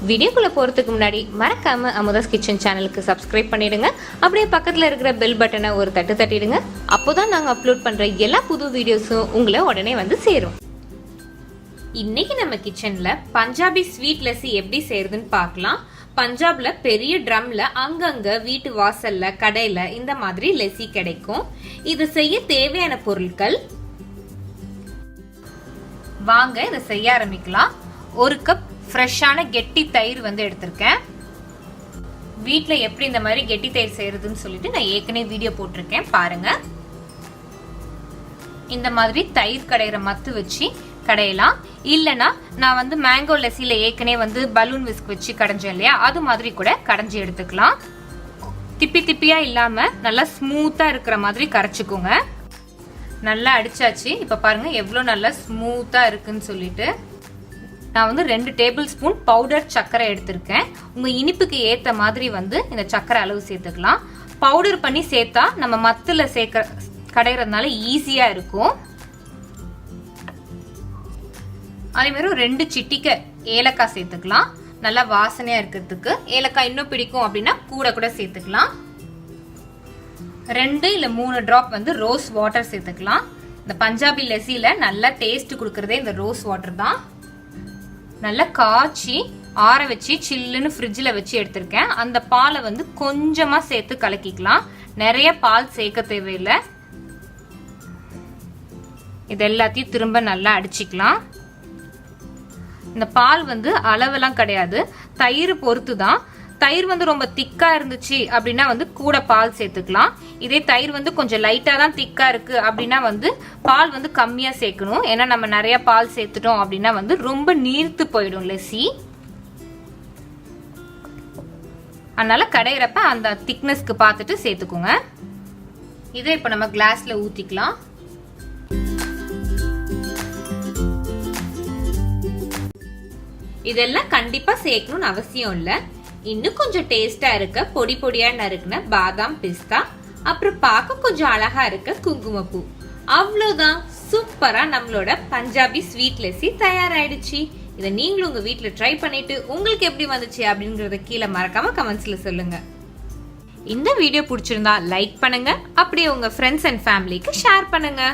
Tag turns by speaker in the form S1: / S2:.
S1: வீடியோக்குள்ள போறதுக்கு முன்னாடி மறக்காம அமுதாஸ் கிச்சன் சேனலுக்கு சப்ஸ்கிரைப் பண்ணிடுங்க. அப்படியே பக்கத்துல இருக்கிற பெல் பட்டனை ஒரு தட்டு தட்டிடுங்க. அப்போதான் நாங்க அப்லோட் பண்ற எல்லா புது வீடியோஸும் உங்களை உடனே வந்து சேரும். இன்னைக்கு நம்ம கிச்சன்ல பஞ்சாபி ஸ்வீட் லஸ்ஸி எப்படி செய்யறதுன்னு பார்க்கலாம். பஞ்சாப்ல பெரிய ட்ரம்ல அங்கங்க வீட்டு வாசல்ல கடையில இந்த மாதிரி லஸ்ஸி கிடைக்கும். இது செய்ய தேவையான பொருட்கள் வாங்க இதை செய்ய ஆரம்பிக்கலாம். 1 கப் ஃப்ரெஷ்ஷான கெட்டி தயிர் வந்து எடுத்திருக்கேன். வீட்ல எப்படி இந்த மாதிரி கெட்டி தயிர் செய்யறதுன்னு சொல்லிட்டு நான் ஏற்கனவே வீடியோ போட்டிருக்கேன், பாருங்க. இந்த மாதிரி தயிர் கடையிற மத்து வச்சு கடையலாம். இல்லனா நான் வந்து மேங்கோ லஸ்ஸில ஏற்கனவே வந்து பலூன் விஸ்க் வச்சு கடைஞ்சேன் இல்லையா, அது மாதிரி கூட கடைஞ்சி எடுத்துக்கலாம். திப்பி திப்பியா இல்லாம நல்லா ஸ்மூத்தா இருக்கிற மாதிரி கரைச்சுக்கோங்க. நல்லா அடிச்சாச்சு. இப்ப பாருங்க எவ்வளவு நல்லா ஸ்மூத்தா இருக்குன்னு சொல்லிட்டு. நான் வந்து 2 டேபிள் ஸ்பூன் பவுடர் சர்க்கரை எடுத்திருக்கேன். உங்க இனிப்புக்கு ஏத்த மாதிரி வந்து இந்த சர்க்கரை அளவு சேர்த்துக்கலாம். பவுடர் பண்ணி சேர்த்தா நம்ம மத்துல சேர்க்க கடையிறதுனால ஈஸியா இருக்கும். அதே மாதிரி 2 சிட்டிகை ஏலக்காய் சேர்த்துக்கலாம். நல்லா வாசனையா இருக்கிறதுக்கு. ஏலக்காய் இன்னும் பிடிக்கும் அப்படின்னா கூட சேர்த்துக்கலாம். 2 இல்ல 3 டிராப் வந்து ரோஸ் வாட்டர் சேர்த்துக்கலாம். இந்த பஞ்சாபி லஸ்ஸில நல்லா டேஸ்ட் கொடுக்கறதே இந்த ரோஸ் வாட்டர் தான். நல்லா காய்ச்சி ஆற வச்சு சில்லுன்னு ஃப்ரிட்ஜில் வச்சு எடுத்திருக்கேன். அந்த பாலை வந்து கொஞ்சமா சேர்த்து கலக்கிக்கலாம். நிறைய பால் சேர்க்க தேவையில்லை. இது எல்லாத்தையும் திரும்ப நல்லா அடிச்சுக்கலாம். இந்த பால் வந்து அளவெல்லாம் கிடையாது, தயிர் பொறுத்து தான். தயிர் வந்து ரொம்ப திக்கா இருந்துச்சு அப்படின்னா வந்து கூட பால் சேர்த்துக்கலாம். இதே தயிர் வந்து கொஞ்சம் லைட்டா தான் திக்கா இருக்கு அப்படின்னா வந்து பால் வந்து கம்மியா சேர்க்கணும். ஏன்னா நம்ம நிறைய பால் சேர்த்துட்டோம் அப்படின்னா வந்து ரொம்ப நீர்த்து போயிடும் லஸ்ஸி. அதனால கடையிறப்ப அந்த திக்னஸ்க்கு பார்த்துட்டு சேர்த்துக்கோங்க. இதை இப்ப நம்ம கிளாஸ்ல ஊத்திக்கலாம். இதெல்லாம் கண்டிப்பா சேர்க்கணும்னு அவசியம் இல்ல. இன்னும் கொஞ்சம் டேஸ்டா இருக்க பொடி பொடியா நறுக்குன பாதாம், பிஸ்தா, அப்புறம் பார்க்க கொஞ்சம் அழகா இருக்க குங்குமப்பூ. அவ்வளவுதான், சூப்பரா நம்மளோட பஞ்சாபி ஸ்வீட் லஸ்ஸி தயாராயிடுச்சு. இதை நீங்களும் உங்க வீட்டுல ட்ரை பண்ணிட்டு உங்களுக்கு எப்படி வந்துச்சு அப்படிங்கறத கீழே மறக்காம கமெண்ட்ஸ்ல சொல்லுங்க. இந்த வீடியோ பிடிச்சிருந்தா லைக் பண்ணுங்க. அப்படியே உங்க ஃப்ரெண்ட்ஸ் அண்ட் ஃபேமிலிக்கு ஷேர் பண்ணுங்க.